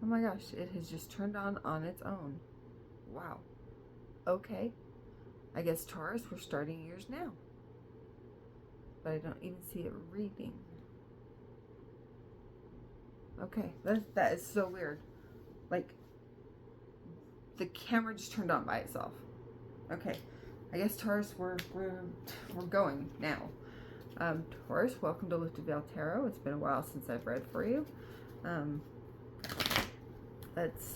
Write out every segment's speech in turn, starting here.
Oh my gosh, it has just turned on its own. Wow. Okay. I guess Taurus, we're starting yours now. But I don't even see it reading. Okay, that is so weird. Like, the camera just turned on by itself. Okay, I guess Taurus, we're going now. Taurus, welcome to Lifted Veil Tarot. It's been a while since I've read for you. Let's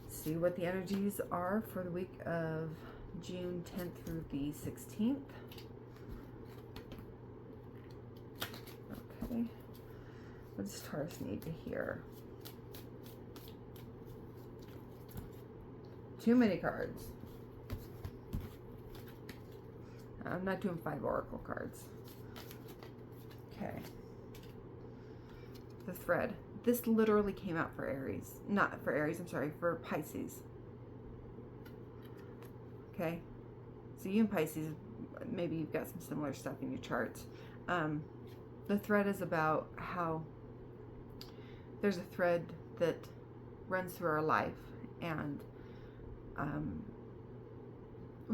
see what the energies are for the week of June 10th through the 16th. Okay, what does Taurus need to hear? Too many cards. I'm not doing 5 oracle cards. Okay. The thread. This literally came out for Aries. Not for Aries, I'm sorry, for Pisces. Okay. So you and Pisces, maybe you've got some similar stuff in your charts. The thread is about how there's a thread that runs through our life, and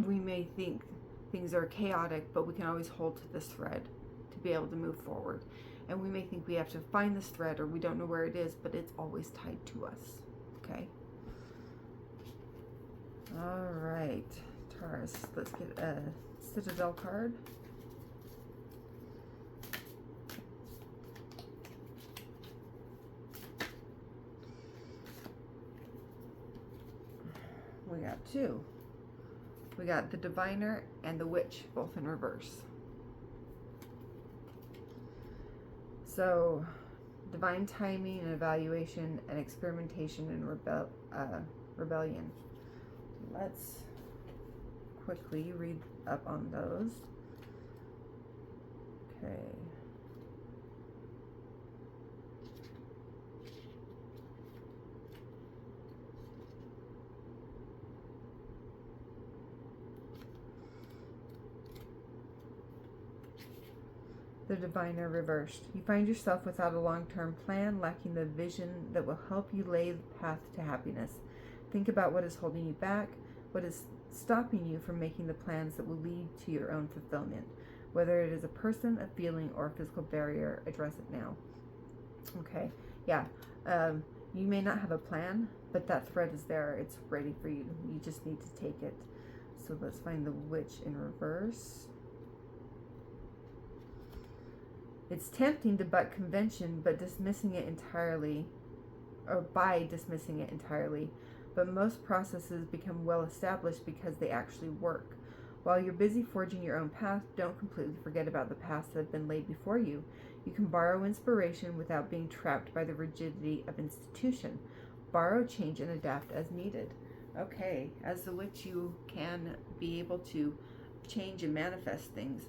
we may think things are chaotic, but we can always hold to this thread to be able to move forward. And we may think we have to find this thread, or we don't know where it is, but it's always tied to us. Okay. All right, Taurus. Let's get a Citadel card. We got 2. We got the Diviner and the Witch, both in reverse. So, divine timing and evaluation and experimentation and rebellion. Let's quickly read up on those. Okay. The Diviner reversed. You find yourself without a long-term plan, lacking the vision that will help you lay the path to happiness. Think about what is holding you back, what is stopping you from making the plans that will lead to your own fulfillment. Whether it is a person, a feeling, or a physical barrier, address it now. Okay, yeah. You may not have a plan, but that thread is there. It's ready for you. You just need to take it. So let's find the Witch in reverse. It's tempting to buck convention, but dismissing it entirely, or by dismissing it entirely, but most processes become well established because they actually work. While you're busy forging your own path, don't completely forget about the paths that have been laid before you. You can borrow inspiration without being trapped by the rigidity of institution. Borrow, change, and adapt as needed. Okay, as the Witch, you can be able to change and manifest things.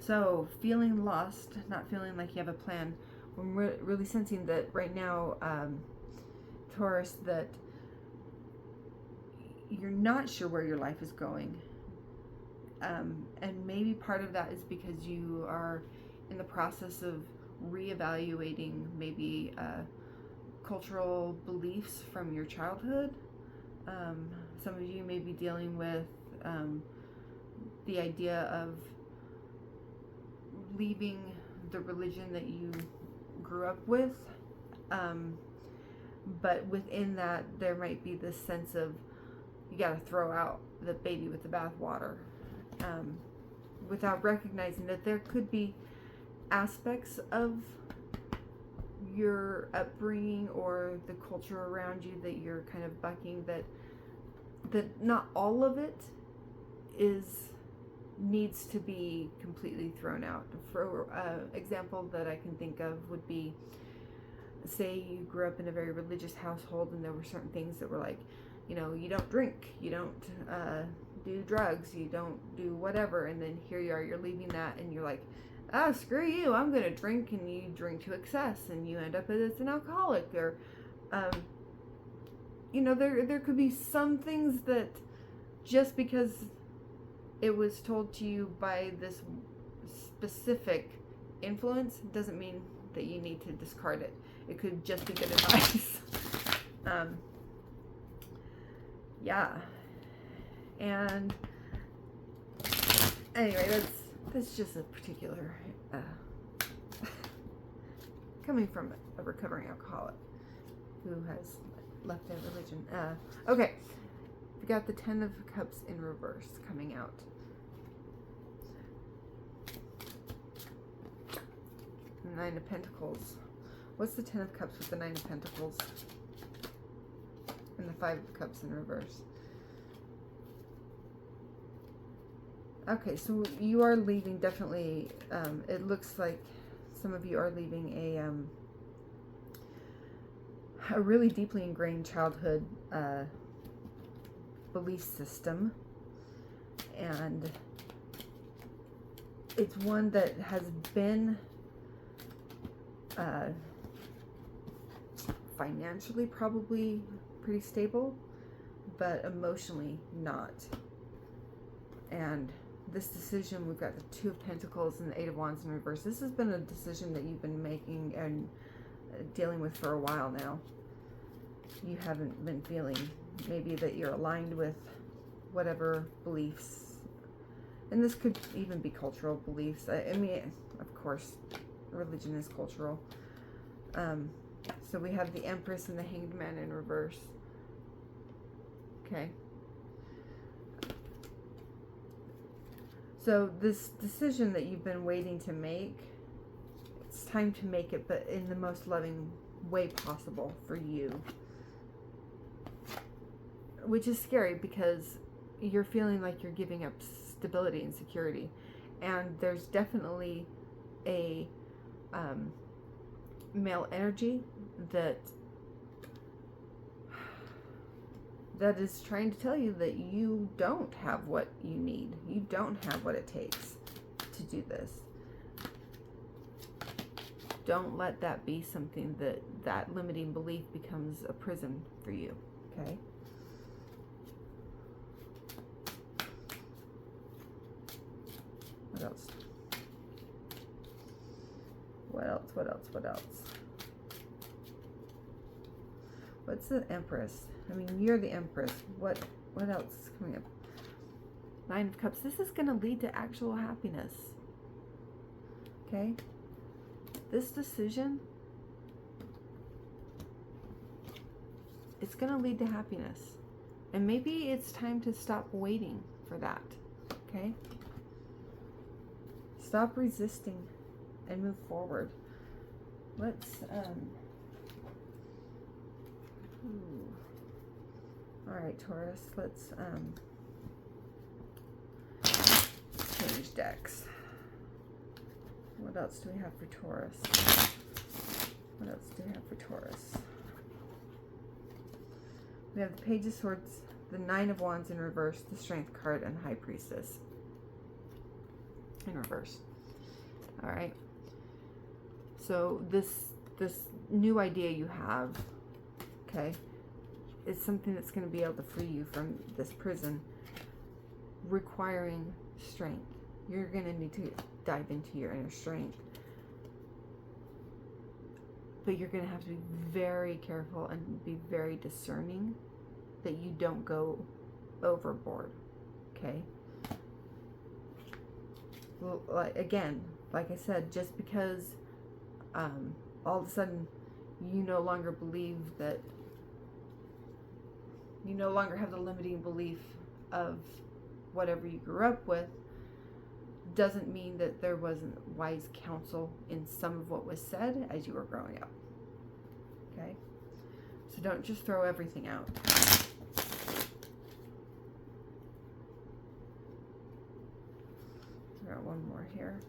So, feeling lost, not feeling like you have a plan. I'm really sensing that right now, Taurus, that you're not sure where your life is going. And maybe part of that is because you are in the process of reevaluating maybe cultural beliefs from your childhood. Some of you may be dealing with the idea of leaving the religion that you grew up with, but within that there might be this sense of you got to throw out the baby with the bathwater, without recognizing that there could be aspects of your upbringing or the culture around you that you're kind of bucking, that not all of it needs to be completely thrown out. For example that I can think of would be, say you grew up in a very religious household and there were certain things that were like, you know, you don't drink, you don't do drugs, you don't do whatever, and then here you are, you're leaving that, and you're like, ah, screw you, I'm gonna drink, and you drink to excess, and you end up as an alcoholic, or you know, there could be some things that just because it was told to you by this specific influence doesn't mean that you need to discard it. It could just be good advice. Yeah. And anyway, that's just a particular coming from a recovering alcoholic who has left their religion. Okay, we got the Ten of Cups in reverse coming out. Nine of Pentacles. What's the Ten of Cups with the Nine of Pentacles? And the Five of Cups in reverse. Okay, so you are leaving, definitely. It looks like some of you are leaving a really deeply ingrained childhood belief system. And it's one that has been financially probably pretty stable, but emotionally not. And this decision, we've got the Two of Pentacles and the Eight of Wands in reverse. This has been a decision that you've been making and dealing with for a while now. You haven't been feeling maybe that you're aligned with whatever beliefs, and this could even be cultural beliefs. I mean, of course, religion is cultural. So we have the Empress and the Hanged Man in reverse. Okay. So this decision that you've been waiting to make, it's time to make it, but in the most loving way possible for you. Which is scary because you're feeling like you're giving up stability and security. And there's definitely a male energy that is trying to tell you that you don't have what you need. You don't have what it takes to do this. Don't let that be something that limiting belief becomes a prison for you, okay? What else? What else? What else? What else? What's the Empress? I mean, you're the Empress. What else is coming up? Nine of Cups. This is going to lead to actual happiness. Okay? This decision, it's going to lead to happiness. And maybe it's time to stop waiting for that. Okay? Stop resisting and move forward. Let's, all right, Taurus, let's change decks. What else do we have for Taurus? What else do we have for Taurus? We have the Page of Swords, the Nine of Wands in reverse, the Strength card, and High Priestess in reverse. All right. So this new idea you have, okay, is something that's going to be able to free you from this prison, requiring strength. You're going to need to dive into your inner strength. But you're going to have to be very careful and be very discerning that you don't go overboard, okay? Well, again, like I said, just because all of a sudden you no longer believe that, you no longer have the limiting belief of whatever you grew up with, doesn't mean that there wasn't wise counsel in some of what was said as you were growing up. Okay? So don't just throw everything out. Got one more here.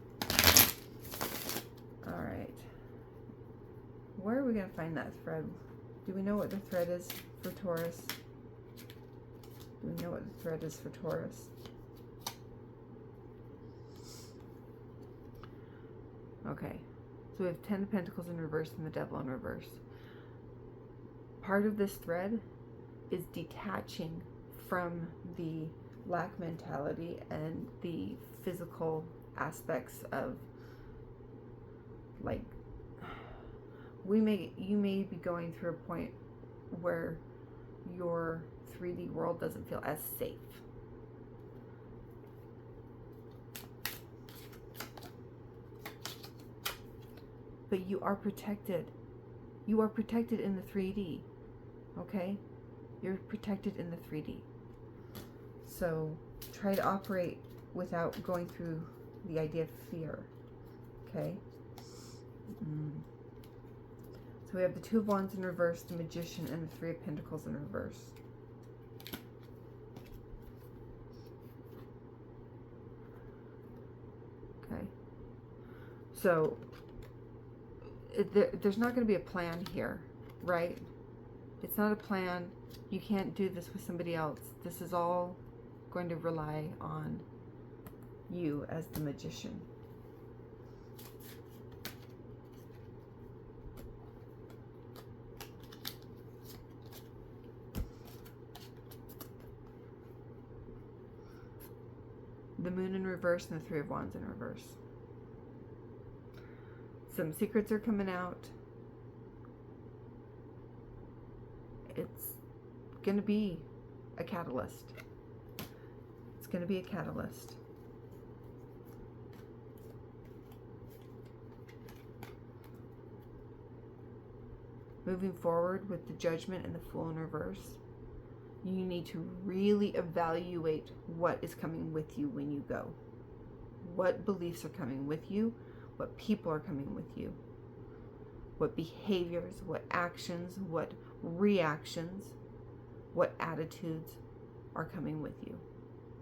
All right. Where are we going to find that thread? Do we know what the thread is for Taurus? Do we know what the thread is for Taurus? Okay. So we have 10 of Pentacles in reverse and the Devil in reverse. Part of this thread is detaching from the lack mentality and the physical aspects of, like, you may be going through a point where your 3D world doesn't feel as safe. But you are protected. You are protected in the 3D. Okay? You're protected in the 3D. So try to operate without going through the idea of fear. Okay? So we have the Two of Wands in reverse, the Magician, and the Three of Pentacles in reverse. Okay. So there's not going to be a plan here, right? It's not a plan. You can't do this with somebody else. This is all going to rely on you as the Magician. The Moon in reverse and the Three of Wands in reverse. Some secrets are coming out. It's going to be a catalyst. It's going to be a catalyst. Moving forward with the Judgment and the Fool in reverse, you need to really evaluate what is coming with you when you go. What beliefs are coming with you? What people are coming with you? What behaviors, what actions, what reactions, what attitudes are coming with you?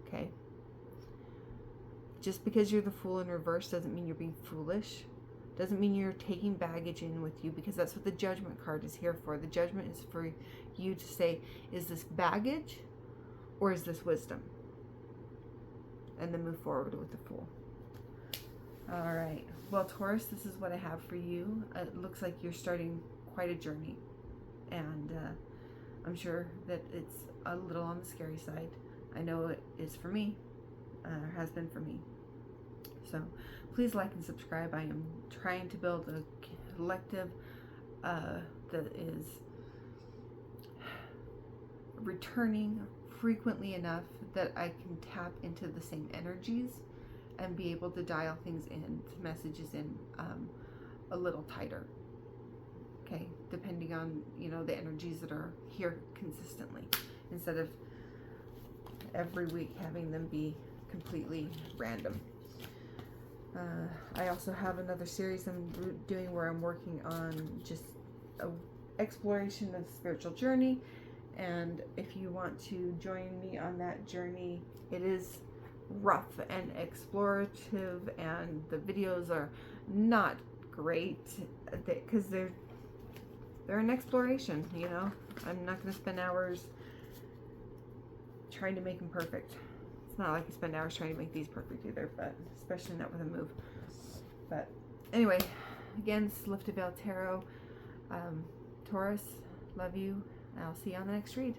Okay? Just because you're the Fool in reverse doesn't mean you're being foolish. Doesn't mean you're taking baggage in with you, because that's what the Judgment card is here for. The Judgment is for you to say, is this baggage or is this wisdom? And then move forward with the Fool. All right. Well, Taurus, this is what I have for you. It looks like you're starting quite a journey. And I'm sure that it's a little on the scary side. I know it is for me. Has been for me. So please like and subscribe. I am trying to build a collective that is returning frequently enough that I can tap into the same energies and be able to dial things in, messages in a little tighter. Okay, depending on, the energies that are here consistently, instead of every week having them be completely random. I also have another series I'm doing where I'm working on just an exploration of the spiritual journey. And if you want to join me on that journey, it is rough and explorative, and the videos are not great because they're an exploration. I'm not going to spend hours trying to make them perfect. It's not like I spend hours trying to make these perfect either, but especially not with a move. But anyway, again, this is Lift a Veil Tarot. Taurus, love you. I'll see you on the next read.